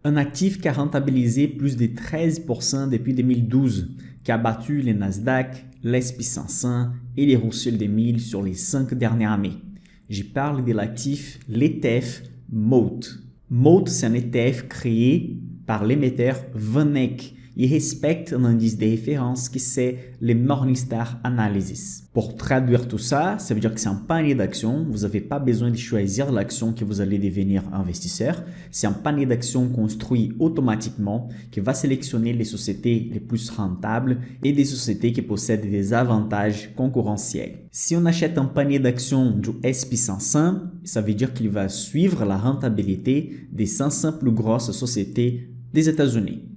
Un actif qui a rentabilisé plus de 13% depuis 2012, qui a battu les Nasdaq, l'S&P 500 et les Russell 2000 sur les 5 dernières années. Je parle de l'actif, l'ETF MOAT. MOAT, c'est un ETF créé par l'émetteur VanEck. Il respecte un indice de référence qui c'est le Morningstar Analysis. Pour traduire tout ça, ça veut dire que c'est un panier d'actions. Vous n'avez pas besoin de choisir l'action que vous allez devenir investisseur. C'est un panier d'actions construit automatiquement qui va sélectionner les sociétés les plus rentables et des sociétés qui possèdent des avantages concurrentiels. Si on achète un panier d'actions du S&P 500, ça veut dire qu'il va suivre la rentabilité des 500 plus grosses sociétés des États-Unis.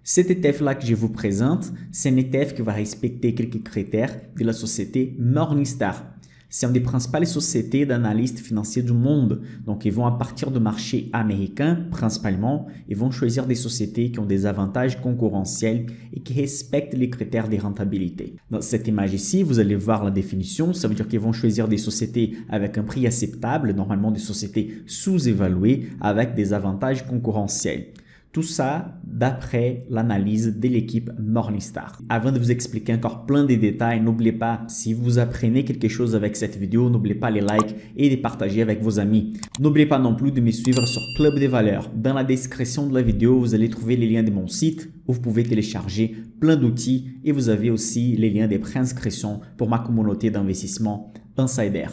Cet ETF-là que je vous présente, c'est un ETF qui va respecter quelques critères de la société Morningstar. C'est une des principales sociétés d'analystes financiers du monde. Donc, ils vont à partir du marché américain, principalement, ils vont choisir des sociétés qui ont des avantages concurrentiels et qui respectent les critères de rentabilité. Dans cette image ici, vous allez voir la définition. Ça veut dire qu'ils vont choisir des sociétés avec un prix acceptable, normalement des sociétés sous-évaluées avec des avantages concurrentiels. Tout ça d'après l'analyse de l'équipe Morningstar. Avant de vous expliquer encore plein de détails, n'oubliez pas, si vous apprenez quelque chose avec cette vidéo, n'oubliez pas les likes et de partager avec vos amis. N'oubliez pas non plus de me suivre sur Club des Valeurs. Dans la description de la vidéo, vous allez trouver les liens de mon site où vous pouvez télécharger plein d'outils et vous avez aussi les liens des préinscriptions pour ma communauté d'investissement Insider.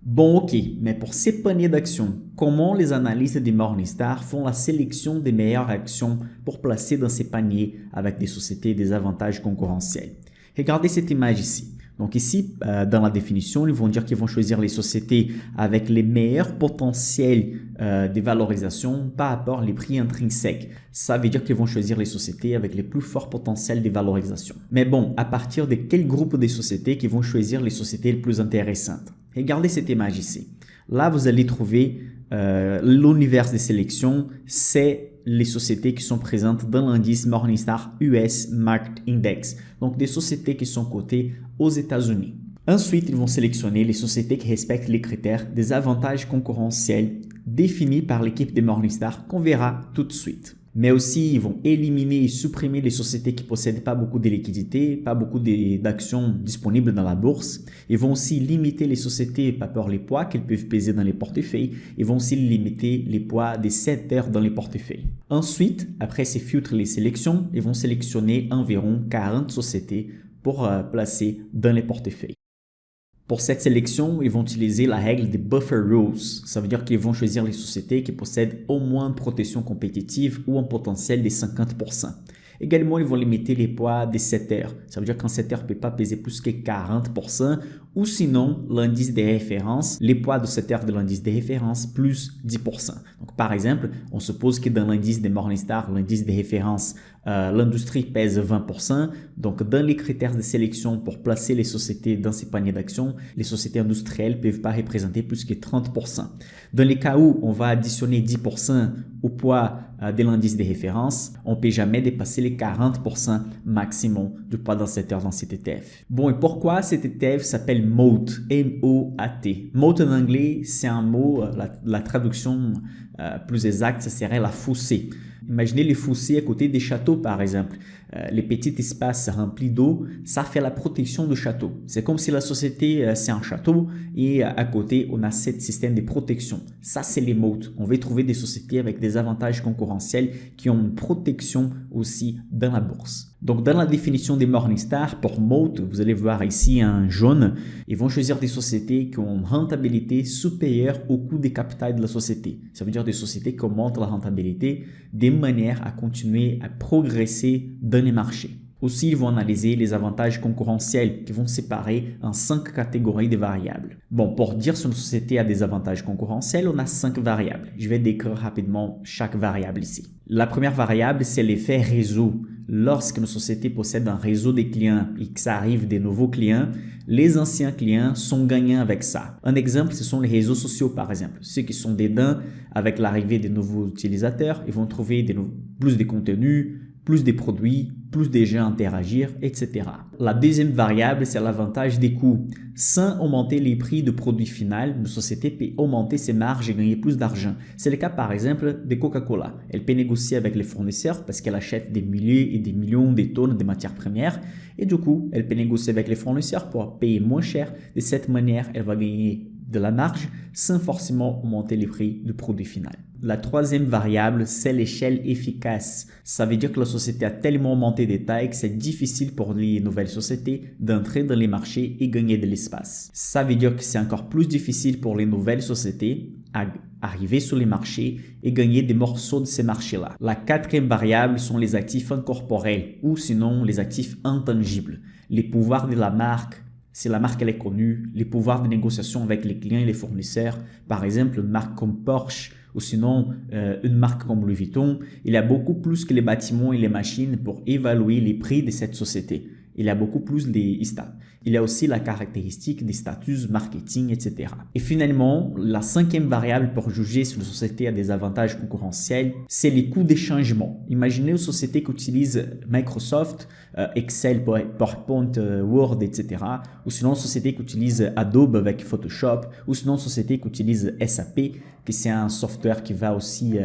Bon, ok, mais pour ces paniers d'actions, comment les analystes de Morningstar font la sélection des meilleures actions pour placer dans ces paniers avec des sociétés et des avantages concurrentiels? Regardez cette image ici. Donc ici, dans la définition, ils vont dire qu'ils vont choisir les sociétés avec les meilleurs potentiels de valorisation par rapport aux prix intrinsèques. Ça veut dire qu'ils vont choisir les sociétés avec les plus forts potentiels de valorisation. Mais bon, à partir de quel groupe de sociétés qu'ils vont choisir les sociétés les plus intéressantes? Regardez cette image ici. Là, vous allez trouver l'univers de sélection, c'est les sociétés qui sont présentes dans l'indice Morningstar US Market Index. Donc, des sociétés qui sont cotées aux États-Unis. Ensuite, ils vont sélectionner les sociétés qui respectent les critères des avantages concurrentiels définis par l'équipe de Morningstar qu'on verra tout de suite. Mais aussi, ils vont éliminer et supprimer les sociétés qui ne possèdent pas beaucoup de liquidités, pas beaucoup d'actions disponibles dans la bourse. Ils vont aussi limiter les sociétés par rapport aux poids qu'elles peuvent peser dans les portefeuilles. Ils vont aussi limiter les poids des secteurs dans les portefeuilles. Ensuite, après ces filtres et les sélections, ils vont sélectionner environ 40 sociétés pour placer dans les portefeuilles. Pour cette sélection, ils vont utiliser la règle des buffer rules. Ça veut dire qu'ils vont choisir les sociétés qui possèdent au moins une protection compétitive ou un potentiel de 50%. Également, ils vont limiter les poids des secteurs. Ça veut dire qu'un secteur ne peut pas peser plus que 40% ou sinon l'indice de référence, les poids de secteur de l'indice de référence plus 10%. Donc, par exemple, on suppose que dans l'indice de Morningstar, l'indice de référence, l'industrie pèse 20%. Donc, dans les critères de sélection pour placer les sociétés dans ces paniers d'actions, les sociétés industrielles ne peuvent pas représenter plus que 30%. Dans les cas où on va additionner 10% au poids de l'indice de référence, on ne peut jamais dépasser les 40% maximum du poids d'un secteur dans cet ETF. Bon, et pourquoi cet ETF s'appelle MOAT? M-O-A-T. MOAT en anglais, c'est un mot, la traduction plus exacte, ce serait la fossée. Imaginez les fossés à côté des châteaux, par exemple. Les petits espaces remplis d'eau, ça fait la protection du château. C'est comme si la société, c'est un château et à côté, on a ce système de protection. Ça, c'est les MOAT. On va trouver des sociétés avec des avantages concurrentiels qui ont une protection aussi dans la bourse. Donc, dans la définition des Morningstar, pour MOAT, vous allez voir ici un jaune, ils vont choisir des sociétés qui ont une rentabilité supérieure au coût de capital de la société. Ça veut dire des sociétés qui augmentent la rentabilité de manière à continuer à progresser dans les marchés. Aussi, ils vont analyser les avantages concurrentiels qui vont séparer en 5 catégories de variables. Bon, pour dire si une société a des avantages concurrentiels, on a 5 variables. Je vais décrire rapidement chaque variable ici. La première variable, c'est l'effet réseau. Lorsqu'une société possède un réseau de clients et que ça arrive des nouveaux clients, les anciens clients sont gagnants avec ça. Un exemple, ce sont les réseaux sociaux par exemple. Ceux qui sont dedans, avec l'arrivée des nouveaux utilisateurs, ils vont trouver plus de contenus, plus de produits, plus de gens interagir, etc. La deuxième variable, c'est l'avantage des coûts. Sans augmenter les prix de produits finaux, une société peut augmenter ses marges et gagner plus d'argent. C'est le cas par exemple de Coca-Cola. Elle peut négocier avec les fournisseurs parce qu'elle achète des milliers et des millions de tonnes de matières premières et du coup, elle peut négocier avec les fournisseurs pour payer moins cher. De cette manière, elle va gagner de la marge sans forcément augmenter les prix du produit final. La troisième variable, c'est l'échelle efficace. Ça veut dire que la société a tellement augmenté de taille que c'est difficile pour les nouvelles sociétés d'entrer dans les marchés et gagner de l'espace. Ça veut dire que c'est encore plus difficile pour les nouvelles sociétés à arriver sur les marchés et gagner des morceaux de ces marchés-là. La quatrième variable sont les actifs incorporels ou sinon les actifs intangibles. Les pouvoirs de la marque, si la marque elle est connue, les pouvoirs de négociation avec les clients et les fournisseurs, par exemple une marque comme Porsche ou sinon une marque comme Louis Vuitton, il y a beaucoup plus que les bâtiments et les machines pour évaluer les prix de cette société. Il y a beaucoup plus des stats. Il y a aussi la caractéristique des statuts marketing, etc. Et finalement, la cinquième variable pour juger si une société a des avantages concurrentiels, c'est les coûts d'échangement. Imaginez une société qui utilise Microsoft, Excel, PowerPoint, Word, etc. Ou sinon une société qui utilise Adobe avec Photoshop. Ou sinon une société qui utilise SAP, qui c'est un software qui va aussi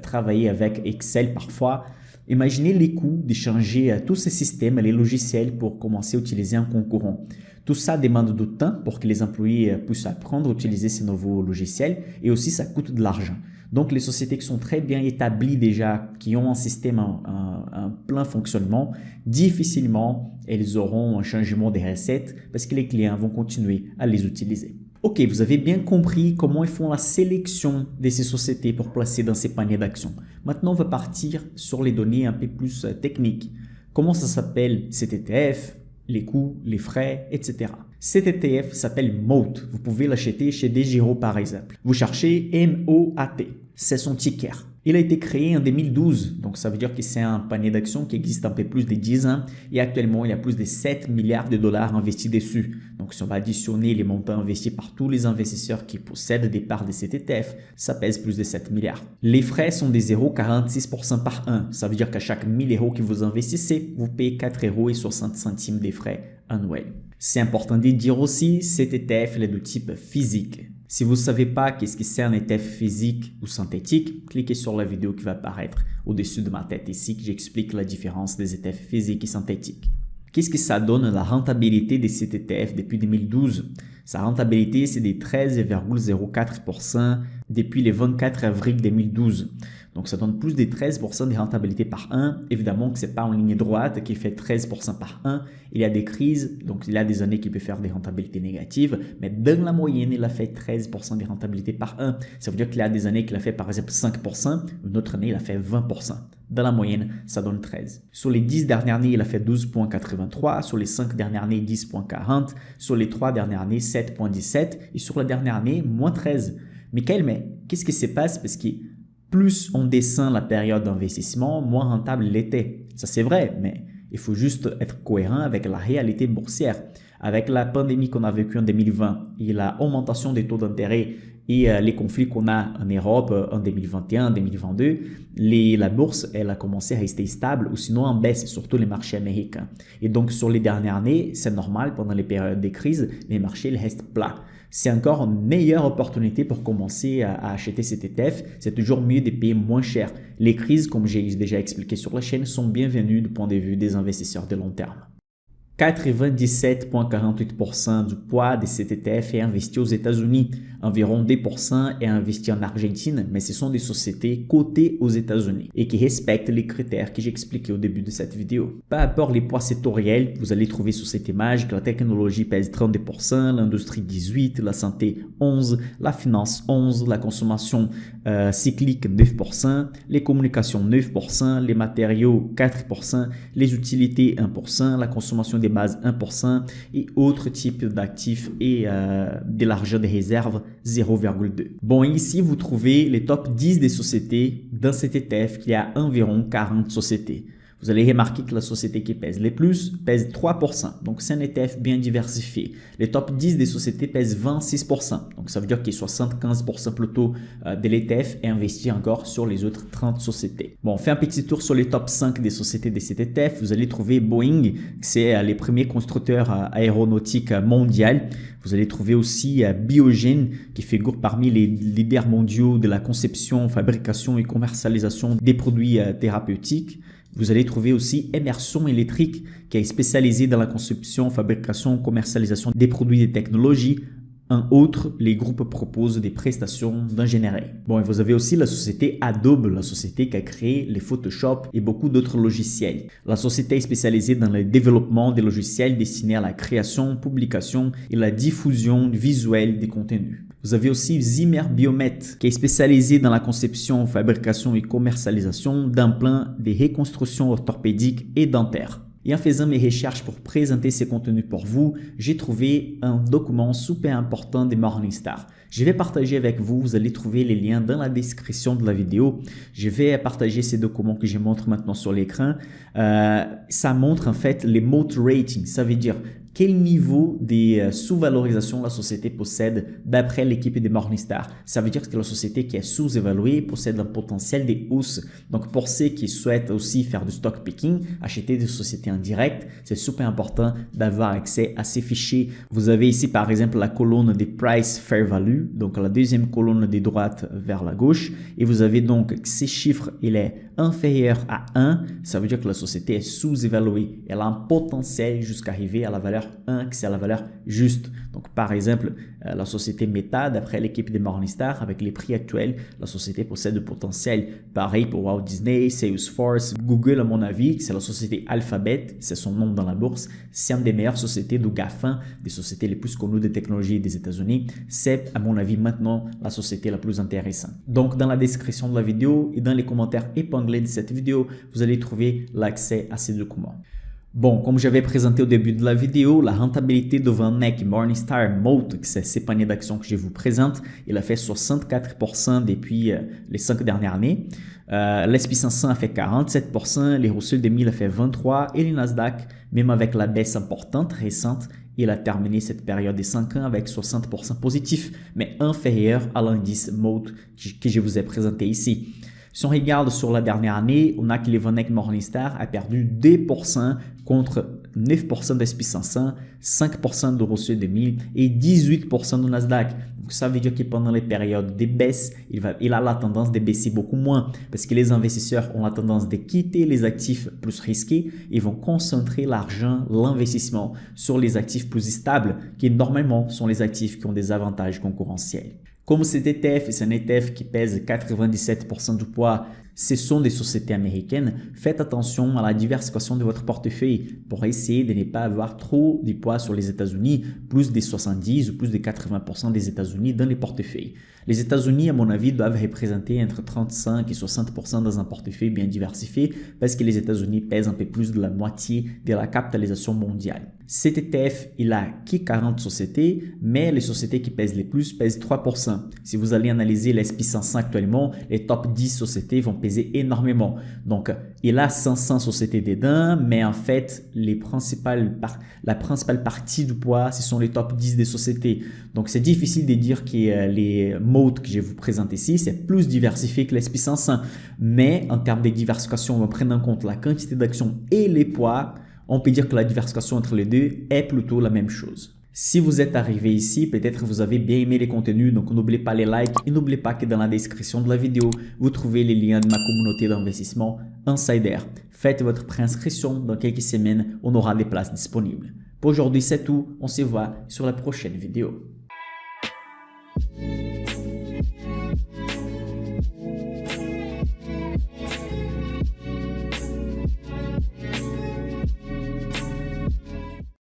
travailler avec Excel parfois. Imaginez les coûts de changer tous ces systèmes et les logiciels pour commencer à utiliser un concurrent. Tout ça demande du temps pour que les employés puissent apprendre à utiliser ces nouveaux logiciels et aussi ça coûte de l'argent. Donc les sociétés qui sont très bien établies déjà, qui ont un système, un plein fonctionnement, difficilement elles auront un changement des recettes parce que les clients vont continuer à les utiliser. Ok, vous avez bien compris comment ils font la sélection de ces sociétés pour placer dans ces paniers d'actions. Maintenant, on va partir sur les données un peu plus techniques. Comment ça s'appelle cet ETF, les coûts, les frais, etc. Cet ETF s'appelle MOAT. Vous pouvez l'acheter chez DEGIRO par exemple. Vous cherchez MOAT. C'est son ticker. Il a été créé en 2012, donc ça veut dire que c'est un panier d'actions qui existe un peu plus de 10 ans et actuellement il y a plus de 7 milliards de dollars investis dessus. Donc si on va additionner les montants investis par tous les investisseurs qui possèdent des parts de cet ETF, ça pèse plus de 7 milliards. Les frais sont de 0,46% par an. Ça veut dire qu'à chaque 1000 € que vous investissez, vous payez 4,60 € des frais annuels. C'est important de dire aussi, cet ETF est de type physique. Si vous ne savez pas qu'est-ce que c'est un ETF physique ou synthétique, cliquez sur la vidéo qui va apparaître au-dessus de ma tête ici, que j'explique la différence des ETF physiques et synthétiques. Qu'est-ce que ça donne la rentabilité de cet ETF depuis 2012? Sa rentabilité, c'est de 13,04% depuis le 24 avril 2012. Donc, ça donne plus de 13% de rentabilité par an. Évidemment que ce n'est pas en ligne droite qui fait 13% par an. Il y a des crises, donc il y a des années qui peut faire des rentabilités négatives. Mais dans la moyenne, il a fait 13% de rentabilité par an. Ça veut dire qu'il y a des années qu'il a fait par exemple 5%. Une autre année, il a fait 20%. Dans la moyenne, ça donne 13. Sur les 10 dernières années, il a fait 12,83. Sur les 5 dernières années, 10,40. Sur les 3 dernières années, 7,17. Et sur la dernière année, moins 13. Mais qu'est-ce qui se passe? Parce que plus on descend la période d'investissement, moins rentable il était. Ça c'est vrai, mais il faut juste être cohérent avec la réalité boursière. Avec la pandémie qu'on a vécue en 2020 et l'augmentation des taux d'intérêt et les conflits qu'on a en Europe en 2021, 2022, la bourse elle a commencé à rester stable ou sinon en baisse, surtout les marchés américains. Et donc sur les dernières années, c'est normal, pendant les périodes de crise, les marchés ils restent plats. C'est encore une meilleure opportunité pour commencer à acheter cet ETF. C'est toujours mieux de payer moins cher. Les crises, comme j'ai déjà expliqué sur la chaîne, sont bienvenues du point de vue des investisseurs de long terme. 97,48% du poids de cet ETF est investi aux États-Unis. Environ 2% est investi en Argentine, mais ce sont des sociétés cotées aux États-Unis et qui respectent les critères que j'ai expliqués au début de cette vidéo. Par rapport aux poids sectoriels, vous allez trouver sur cette image que la technologie pèse 32%, l'industrie 18%, la santé 11%, la finance 11%, la consommation cyclique 9%, les communications 9%, les matériaux 4%, les utilités 1%, la consommation des bases 1% et autres types d'actifs et de l'argent des réserves 0,2. Bon, ici vous trouvez les top 10 des sociétés dans cet ETF qui a environ 40 sociétés. Vous allez remarquer que la société qui pèse les plus pèse 3%. Donc, c'est un ETF bien diversifié. Les top 10 des sociétés pèsent 26%. Donc, ça veut dire que 75% plutôt de l'ETF est investi encore sur les autres 30 sociétés. Bon, on fait un petit tour sur les top 5 des sociétés de cet ETF. Vous allez trouver Boeing, c'est les premiers constructeurs aéronautiques mondiaux. Vous allez trouver aussi Biogen, qui figure parmi les leaders mondiaux de la conception, fabrication et commercialisation des produits thérapeutiques. Vous allez trouver aussi Emerson Electric, qui est spécialisé dans la conception, fabrication, commercialisation des produits et technologies. Un autre, les groupes proposent des prestations d'ingénierie. Bon, et vous avez aussi la société Adobe, la société qui a créé les Photoshop et beaucoup d'autres logiciels. La société est spécialisée dans le développement des logiciels destinés à la création, publication et la diffusion visuelle des contenus. Vous avez aussi Zimmer Biomet, qui est spécialisé dans la conception, fabrication et commercialisation d'implants, des reconstructions orthopédiques et dentaires. Et en faisant mes recherches pour présenter ces contenus pour vous, j'ai trouvé un document super important de Morningstar. Je vais partager avec vous, vous allez trouver les liens dans la description de la vidéo. Je vais partager ces documents que je montre maintenant sur l'écran. Ça montre en fait les moat ratings, ça veut dire quel niveau de sous-valorisation la société possède d'après l'équipe de Morningstar. Ça veut dire que la société qui est sous-évaluée possède un potentiel de hausse. Donc, pour ceux qui souhaitent aussi faire du stock picking, acheter des sociétés en direct, c'est super important d'avoir accès à ces fichiers. Vous avez ici, par exemple, la colonne des Price Fair Value, donc la deuxième colonne de droite vers la gauche. Et vous avez donc ces chiffres, il est inférieur à 1. Ça veut dire que la société est sous-évaluée. Elle a un potentiel jusqu'à arriver à la valeur 1, que c'est la valeur juste. Donc, par exemple, la société Meta, d'après l'équipe de Morningstar, avec les prix actuels, la société possède du potentiel. Pareil pour Walt Disney, Salesforce, Google, à mon avis, c'est la société Alphabet, c'est son nom dans la bourse. C'est une des meilleures sociétés de GAFAM, des sociétés les plus connues de technologie des États-Unis. C'est, à mon avis, maintenant la société la plus intéressante. Donc, dans la description de la vidéo et dans les commentaires épinglés de cette vidéo, vous allez trouver l'accès à ces documents. Bon, comme j'avais présenté au début de la vidéo, la rentabilité de VanEck Morningstar Moat, c'est ces paniers d'actions que je vous présente, il a fait 64% depuis les 5 dernières années. L'S&P 500 a fait 47%, les Russell 2000 a fait 23% et le Nasdaq, même avec la baisse importante récente, il a terminé cette période des 5 ans avec 60% positif, mais inférieur à l'indice Moat que je vous ai présenté ici. Si on regarde sur la dernière année, on a que le VanEck Morningstar a perdu 2% contre 9% de S&P 500, 5% de Russell 2000 et 18% du Nasdaq. Donc, ça veut dire que pendant les périodes de baisse, il a la tendance de baisser beaucoup moins parce que les investisseurs ont la tendance de quitter les actifs plus risqués et vont concentrer l'argent, l'investissement sur les actifs plus stables qui normalement sont les actifs qui ont des avantages concurrentiels. Comme cet ETF, c'est un ETF qui pèse 97% du poids, ce sont des sociétés américaines, faites attention à la diversification de votre portefeuille pour essayer de ne pas avoir trop de poids sur les États-Unis, plus de 70 ou plus de 80% des États-Unis dans les portefeuilles. Les États-Unis, à mon avis, doivent représenter entre 35 et 60% dans un portefeuille bien diversifié parce que les États-Unis pèsent un peu plus de la moitié de la capitalisation mondiale. Cet ETF, il a que 40 sociétés, mais les sociétés qui pèsent les plus pèsent 3%. Si vous allez analyser l'S&P 500 actuellement, les top 10 sociétés vont peser énormément. Donc, il a 500 sociétés dedans, mais en fait, la principale partie du poids, ce sont les top 10 des sociétés. Donc, c'est difficile de dire que les moats que je vous présente ici, c'est plus diversifié que l'S&P 500. Mais en termes de diversification, on prend en compte la quantité d'actions et les poids. On peut dire que la diversification entre les deux est plutôt la même chose. Si vous êtes arrivé ici, peut-être vous avez bien aimé les contenus, donc n'oubliez pas les likes et n'oubliez pas que dans la description de la vidéo, vous trouvez les liens de ma communauté d'investissement Insider. Faites votre préinscription, dans quelques semaines, on aura des places disponibles. Pour aujourd'hui, c'est tout. On se voit sur la prochaine vidéo.